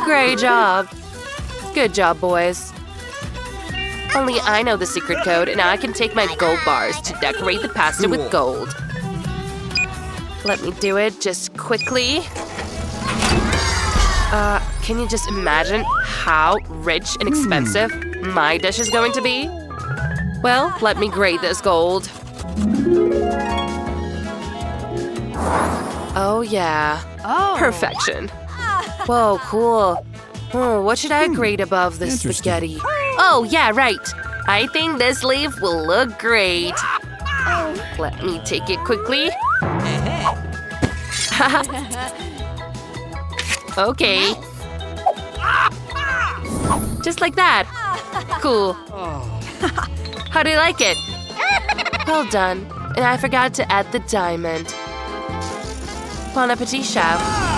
Great job. Good job, boys. Only I know the secret code, and I can take my gold bars to decorate the pasta with gold. Let me do it just quickly. Can you just imagine how rich and expensive my dish is going to be? Well, let me grade this gold. Oh, yeah. Perfection. Whoa, cool. Oh, what should I grade above this spaghetti? Oh, yeah, right. I think this leaf will look great. Let me take it quickly. Okay. Just like that. Cool. How do you like it? Well done. And I forgot to add the diamond. Bon appetit, chef.